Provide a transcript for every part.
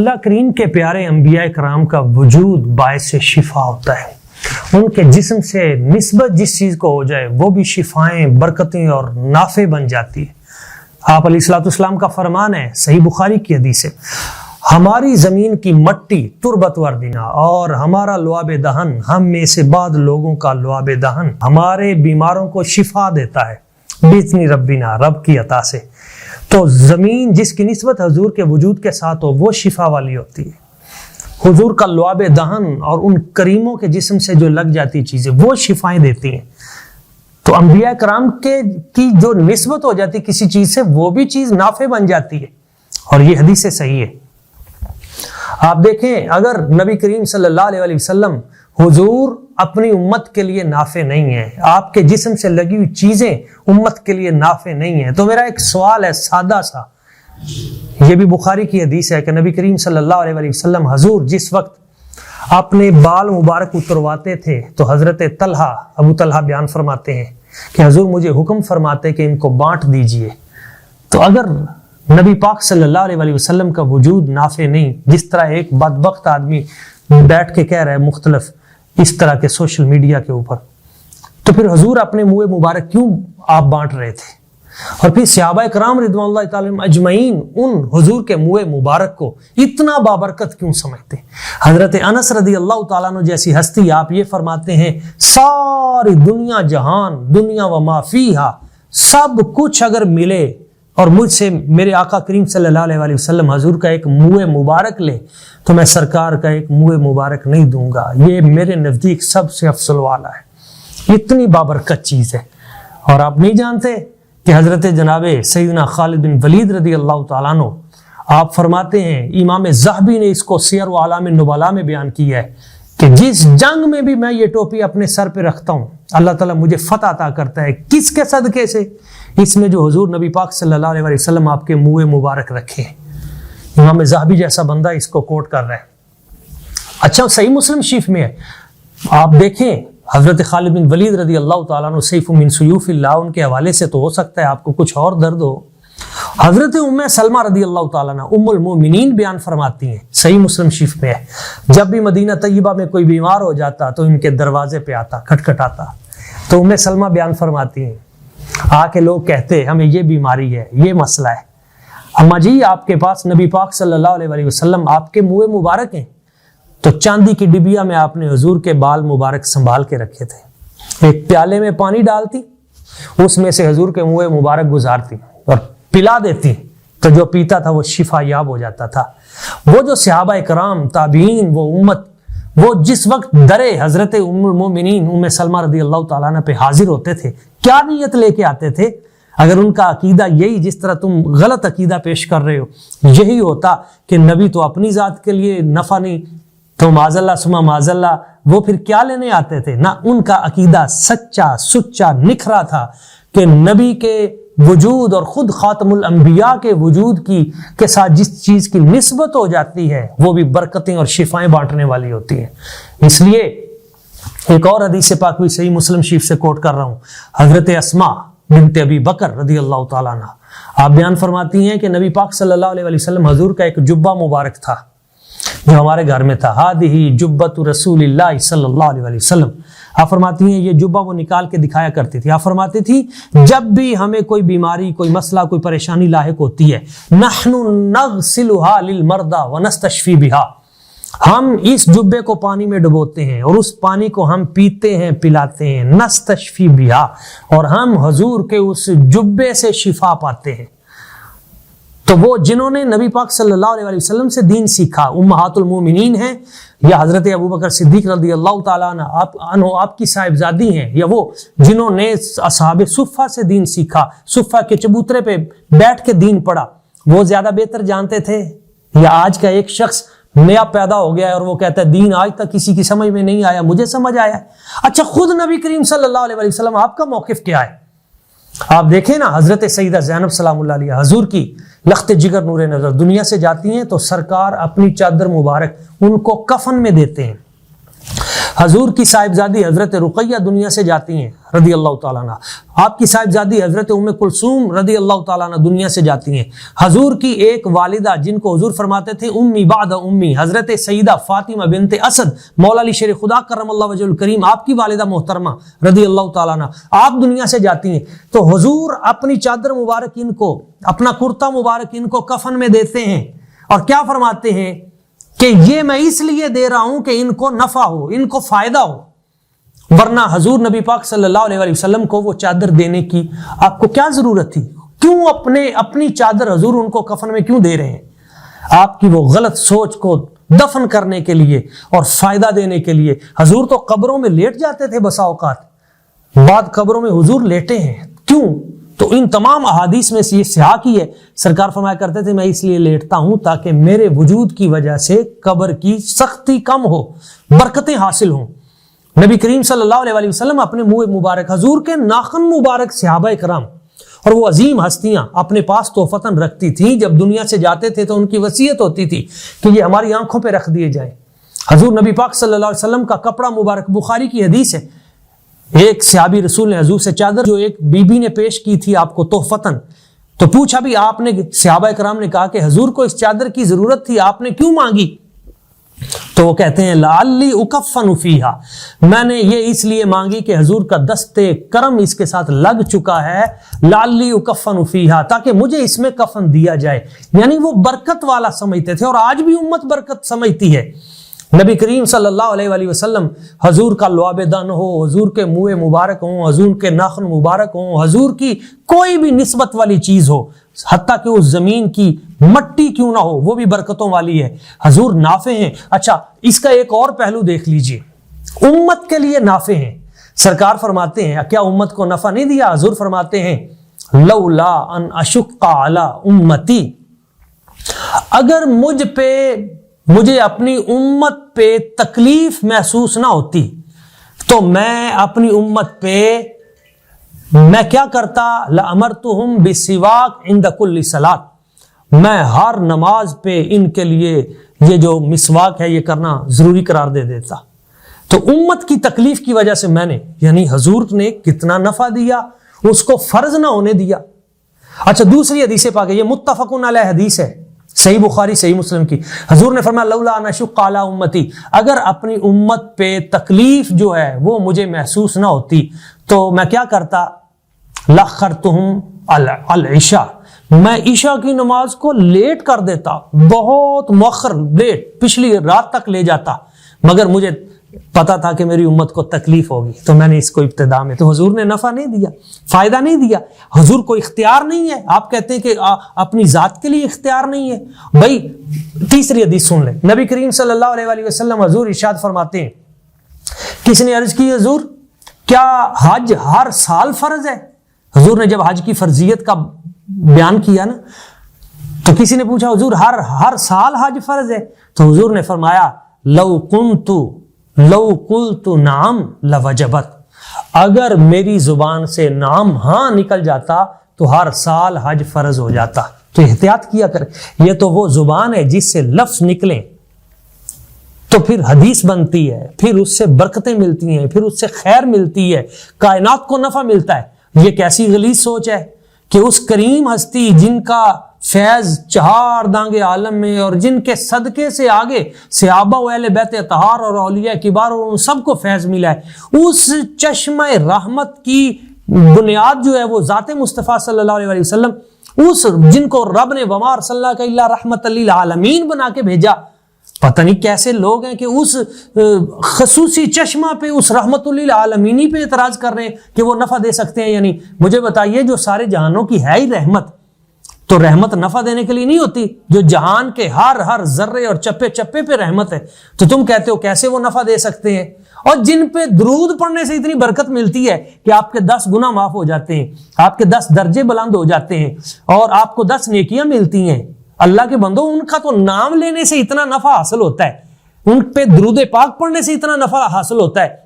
اللہ کریم کے پیارے انبیاء کرام کا وجود باعث شفا ہوتا ہے. ان کے جسم سے نسبت جس چیز کو ہو جائے وہ بھی شفائیں، برکتیں اور نافع بن جاتی ہے. آپ علیہ الصلوۃ والسلام کا فرمان ہے، صحیح بخاری کی حدیث ہے، ہماری زمین کی مٹی تربت وردینا اور ہمارا لعاب دہن، ہم میں سے بعض لوگوں کا لعاب دہن ہمارے بیماروں کو شفا دیتا ہے باذن ربنا، رب کی عطا سے. تو زمین جس کی نسبت حضور کے وجود کے ساتھ ہو وہ شفا والی ہوتی ہے. حضور کا لعاب دہن اور ان کریموں کے جسم سے جو لگ جاتی چیزیں وہ شفائیں دیتی ہیں. تو انبیاء کرام کی جو نسبت ہو جاتی کسی چیز سے وہ بھی چیز نافع بن جاتی ہے، اور یہ حدیث صحیح ہے. آپ دیکھیں، اگر نبی کریم صلی اللہ علیہ وسلم حضور اپنی امت کے لیے نافع نہیں ہیں، آپ کے جسم سے لگی ہوئی چیزیں امت کے لیے نافع نہیں ہیں، تو میرا ایک سوال ہے سادہ سا، یہ بھی بخاری کی حدیث ہے کہ نبی کریم صلی اللہ علیہ وسلم حضور جس وقت اپنے بال مبارک اترواتے تھے تو حضرت طلحہ، ابو طلحہ بیان فرماتے ہیں کہ حضور مجھے حکم فرماتے کہ ان کو بانٹ دیجئے. تو اگر نبی پاک صلی اللہ علیہ وسلم کا وجود نافع نہیں، جس طرح ایک بدبخت آدمی بیٹھ کے کہہ رہا ہے مختلف اس طرح کے سوشل میڈیا کے اوپر، تو پھر حضور اپنے منہ مبارک کیوں آپ بانٹ رہے تھے؟ اور پھر صحابہ کرام رضوان اللہ تعالی اجمعین ان حضور کے منہ مبارک کو اتنا بابرکت کیوں سمجھتے؟ حضرت انس رضی اللہ تعالیٰ عنہ جیسی ہستی، آپ یہ فرماتے ہیں ساری دنیا جہان، دنیا و ما فیہا، سب کچھ اگر ملے اور مجھ سے میرے آقا کریم صلی اللہ علیہ وسلم حضور کا ایک منہ مبارک لے تو میں سرکار کا ایک منہ مبارک نہیں دوں گا، یہ میرے نزدیک سب سے افضل والا ہے. اتنی بابرکت چیز ہے. اور آپ نہیں جانتے کہ حضرت جناب سیدنا خالد بن ولید رضی اللہ تعالیٰ عنہ، آپ فرماتے ہیں، امام ذہبی نے اس کو سیر و اعلام النبلاء میں بیان کیا ہے کہ جس جنگ میں بھی میں یہ ٹوپی اپنے سر پہ رکھتا ہوں اللہ تعالیٰ مجھے فتح عطا کرتا ہے. کس کے صدقے سے؟ اس میں جو حضور نبی پاک صلی اللہ علیہ وسلم آپ کے منہ مبارک رکھے. امام ذہبی جیسا بندہ اس کو کوٹ کر رہا ہے. اچھا، صحیح مسلم شریف میں ہے، آپ دیکھیں حضرت خالد بن ولید رضی اللہ تعالیٰ عنہ سیف من سیوف اللہ، ان کے حوالے سے تو ہو سکتا ہے آپ کو کچھ اور درد ہو. حضرت ام سلمہ رضی اللہ تعالیٰ عنہ ام المؤمنین بیان فرماتی ہیں، صحیح مسلم شریف میں ہے، جب بھی مدینہ طیبہ میں کوئی بیمار ہو جاتا تو ان کے دروازے پہ آتا، کھٹکھٹاتا. تو ام سلمہ بیان فرماتی ہیں، آ کے لوگ کہتے ہمیں یہ بیماری ہے، یہ مسئلہ ہے، اما جی آپ کے پاس نبی پاک صلی اللہ علیہ وسلم آپ کے منہ مبارک ہیں. تو چاندی کی ڈبیا میں آپ نے حضور کے بال مبارک سنبھال کے رکھے تھے، ایک پیالے میں پانی ڈالتی، اس میں سے حضور کے منہ مبارک گزارتی اور پلا دیتی، تو جو پیتا تھا وہ شفا یاب ہو جاتا تھا. وہ جو صحابہ کرام، تابعین، وہ امت، وہ جس وقت درے حضرت ام المؤمنین ام سلمہ رضی اللہ تعالیٰ عنہ پہ حاضر ہوتے تھے، کیا نیت لے کے آتے تھے؟ اگر ان کا عقیدہ یہی جس طرح تم غلط عقیدہ پیش کر رہے ہو یہی ہوتا کہ نبی تو اپنی ذات کے لیے نفع نہیں تو معاذ اللہ ثم معاذ اللہ، وہ پھر کیا لینے آتے تھے؟ نہ، ان کا عقیدہ سچا سچا نکھرا تھا کہ نبی کے وجود اور خود خاتم الانبیاء کے وجود کے ساتھ جس چیز کی نسبت ہو جاتی ہے وہ بھی برکتیں اور شفائیں بانٹنے والی ہوتی ہیں. اس لیے ایک اور حدیث پاک بھی صحیح مسلم شریف سے کوٹ کر رہا ہوں، حضرت اسماء بنت ابی بکر رضی اللہ تعالیٰ عنہ، آپ بیان فرماتی ہیں کہ نبی پاک صلی اللہ علیہ وسلم حضور کا ایک جبہ مبارک تھا جو ہمارے گھر میں تھا، ہادہی جبۃ رسول اللہ صلی اللہ علیہ وسلم. آپ فرماتی ہیں یہ جبہ وہ نکال کے دکھایا کرتی تھی. آپ فرماتی تھی جب بھی ہمیں کوئی بیماری، کوئی مسئلہ، کوئی پریشانی لاحق ہوتی ہے، نحن نغسلها للمرضى ونستشفي بها، ہم اس جبے کو پانی میں ڈبوتے ہیں اور اس پانی کو ہم پیتے ہیں، پلاتے ہیں، نستشفی بها، اور ہم حضور کے اس جبے سے شفا پاتے ہیں. تو وہ جنہوں نے نبی پاک صلی اللہ علیہ وسلم سے دین سیکھا، امہات المومنین ہیں یا حضرت ابوبکر صدیق رضی اللہ تعالیٰ عنہ آپ کی صاحبزادی ہیں، یا وہ جنہوں نے اصحاب صفہ سے دین سیکھا، صفہ کے چبوترے پہ بیٹھ کے دین پڑھا، وہ زیادہ بہتر جانتے تھے یا آج کا ایک شخص نیا پیدا ہو گیا ہے اور وہ کہتا ہے دین آج تک کسی کی سمجھ میں نہیں آیا، مجھے سمجھ آیا ہے؟ اچھا، خود نبی کریم صلی اللہ علیہ وسلم آپ کا موقف کیا ہے؟ آپ دیکھیں نا، حضرت سیدہ زینب سلام اللہ علیہ حضور کی لخت جگر نور نظر دنیا سے جاتی ہیں تو سرکار اپنی چادر مبارک ان کو کفن میں دیتے ہیں. حضور کی صاحبزادی حضرت رقیہ دنیا سے جاتی ہیں رضی اللہ تعالیٰ عنہ، آپ کی صاحبزادی حضرت ام کلثوم رضی اللہ تعالیٰ عنہ دنیا سے جاتی ہیں۔ حضور کی ایک والدہ جن کو حضور فرماتے تھے امی بعد امی، حضرت سیدہ فاطمہ بنت اسد مولا علی شیر خدا کرم اللہ وجہ الکریم، آپ کی والدہ محترمہ رضی اللہ تعالیٰ عنہ آپ دنیا سے جاتی ہیں۔ تو حضور اپنی چادر مبارک ان کو، اپنا کرتا مبارک ان کو کفن میں دیتے ہیں اور کیا فرماتے ہیں کہ یہ میں اس لیے دے رہا ہوں کہ ان کو نفع ہو، ان کو فائدہ ہو، ورنہ حضور نبی پاک صلی اللہ علیہ وسلم کو وہ چادر دینے کی آپ کو کیا ضرورت تھی؟ کیوں اپنی چادر حضور ان کو کفن میں کیوں دے رہے ہیں؟ آپ کی وہ غلط سوچ کو دفن کرنے کے لیے اور فائدہ دینے کے لیے۔ حضور تو قبروں میں لیٹ جاتے تھے بسا اوقات، بعد قبروں میں حضور لیٹے ہیں، کیوں؟ تو ان تمام احادیث میں سے یہ سیاح کی ہے، سرکار فرمایا کرتے تھے میں اس لیے لیٹتا ہوں تاکہ میرے وجود کی وجہ سے قبر کی سختی کم ہو، برکتیں حاصل ہوں۔ نبی کریم صلی اللہ علیہ وسلم اپنے منہ مبارک، حضور کے ناخن مبارک صحابہ کرام اور وہ عظیم ہستیاں اپنے پاس تحفتاً رکھتی تھیں، جب دنیا سے جاتے تھے تو ان کی وصیت ہوتی تھی کہ یہ ہماری آنکھوں پہ رکھ دیے جائیں۔ حضور نبی پاک صلی اللہ علیہ وسلم کا کپڑا مبارک، بخاری کی حدیث ہے، ایک صحابی رسول نے حضور سے چادر جو ایک بی بی نے پیش کی تھی آپ کو تحفتاً، تو پوچھا بھی آپ نے، صحابہ کرام نے کہا کہ حضور کو اس چادر کی ضرورت تھی، آپ نے کیوں مانگی؟ تو وہ کہتے ہیں لعلی اکفن فیہا، میں نے یہ اس لیے مانگی کہ حضور کا دست کرم اس کے ساتھ لگ چکا ہے، لعلی اکفن فیہا، تاکہ مجھے اس میں کفن دیا جائے۔ یعنی وہ برکت والا سمجھتے تھے، اور آج بھی امت برکت سمجھتی ہے۔ نبی کریم صلی اللہ علیہ وسلم حضور کا لعاب دن ہو، حضور کے منہ مبارک ہوں، حضور کے ناخن مبارک ہوں، حضور کی کوئی بھی نسبت والی چیز ہو، حتیٰ کہ اس زمین کی مٹی کیوں نہ ہو، وہ بھی برکتوں والی ہے، حضور نافع ہیں۔ اچھا، اس کا ایک اور پہلو دیکھ لیجئے، امت کے لیے نافع ہیں۔ سرکار فرماتے ہیں کیا امت کو نفع نہیں دیا؟ حضور فرماتے ہیں لولا ان اشق علی امتی، اگر مجھے اپنی امت پہ تکلیف محسوس نہ ہوتی تو میں اپنی امت پہ میں کیا کرتا؟ لَأَمَرْتُهُمْ بِالسِّوَاكِ عِنْدَ كُلِّ صَلَاةٍ، میں ہر نماز پہ ان کے لیے یہ جو مسواک ہے یہ کرنا ضروری قرار دے دیتا۔ تو امت کی تکلیف کی وجہ سے میں نے، یعنی حضور نے کتنا نفع دیا، اس کو فرض نہ ہونے دیا۔ اچھا، دوسری حدیث پاک ہے، یہ متفقن علیہ حدیث ہے، صحیح بخاری صحیح مسلم کی۔ حضور نے فرمایا لولا ان اشق علی امتی، اگر اپنی امت پہ تکلیف جو ہے وہ مجھے محسوس نہ ہوتی تو میں کیا کرتا؟ لَأَخَّرْتُهُمْ العشاء، میں عشاء کی نماز کو لیٹ کر دیتا، بہت مؤخر، لیٹ، پچھلی رات تک لے جاتا، مگر مجھے پتا تھا کہ میری امت کو تکلیف ہوگی تو میں نے اس کو ابتدا میں۔ تو حضور نے نفع نہیں دیا، فائدہ نہیں دیا، حضور کو اختیار نہیں ہے۔ آپ کہتے ہیں کہ اپنی ذات کے لیے اختیار نہیں ہے۔ بھائی تیسری حدیث سن لیں، نبی کریم صلی اللہ علیہ وسلم حضور ارشاد فرماتے ہیں، کس نے عرض کی حضور کیا حج ہر سال فرض ہے؟ حضور نے جب حج کی فرضیت کا بیان کیا نا تو کسی نے پوچھا حضور ہر سال حج فرض ہے؟ تو حضور نے فرمایا لو قلت نعم لوجبت، اگر میری زبان سے نعم ہاں نکل جاتا تو ہر سال حج فرض ہو جاتا۔ تو احتیاط کیا کرے، یہ تو وہ زبان ہے جس سے لفظ نکلیں تو پھر حدیث بنتی ہے، پھر اس سے برکتیں ملتی ہیں، پھر اس سے خیر ملتی ہے، کائنات کو نفع ملتا ہے۔ یہ کیسی غلیظ سوچ ہے کہ اس کریم ہستی جن کا فیض چہار دانگے عالم میں اور جن کے صدقے سے آگے صحابہ و اہل بیت اطہار اور اولیاء کبار اور ان سب کو فیض ملا ہے، اس چشمہ رحمت کی بنیاد جو ہے وہ ذات مصطفیٰ صلی اللہ علیہ وسلم، اس جن کو رب نے وما ارسلناک الا رحمۃ للعالمین بنا کے بھیجا، پتہ نہیں کیسے لوگ ہیں کہ اس خصوصی چشمہ پہ، اس رحمت للعالمینی پہ اعتراض کر رہے ہیں کہ وہ نفع دے سکتے ہیں۔ یعنی مجھے بتائیے جو سارے جہانوں کی ہے ہی رحمت، تو رحمت نفع دینے کے لیے نہیں ہوتی؟ جو جہان کے ہر ذرے اور چپے چپے پہ رحمت ہے، تو تم کہتے ہو کیسے وہ نفع دے سکتے ہیں؟ اور جن پہ درود پڑھنے سے اتنی برکت ملتی ہے کہ آپ کے 10 گناہ معاف ہو جاتے ہیں، آپ کے 10 درجے بلند ہو جاتے ہیں اور آپ کو 10 نیکیاں ملتی ہیں۔ اللہ کے بندو، ان کا تو نام لینے سے اتنا نفع حاصل ہوتا ہے، ان پہ درود پاک پڑھنے سے اتنا نفع حاصل ہوتا ہے۔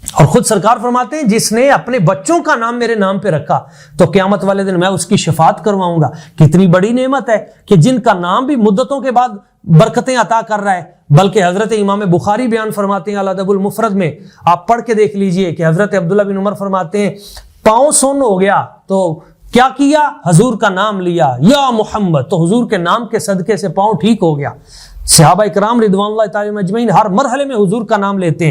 اور خود سرکار فرماتے ہیں جس نے اپنے بچوں کا نام میرے نام پہ رکھا تو قیامت والے دن میں اس کی شفاعت کرواؤں گا۔ کتنی بڑی نعمت ہے کہ جن کا نام بھی مدتوں کے بعد برکتیں عطا کر رہا ہے، بلکہ حضرت امام بخاری بیان فرماتے ہیں الادب المفرد میں، آپ پڑھ کے دیکھ لیجئے کہ حضرت عبداللہ بن عمر فرماتے ہیں پاؤں سن ہو گیا تو کیا کیا؟ حضور کا نام لیا، یا محمد، تو حضور کے نام کے صدقے سے پاؤں ٹھیک ہو گیا۔ صحابہ اکرام رضوان اللہ تعالی اجمعین ہر مرحلے میں حضور کا نام لیتے ہیں۔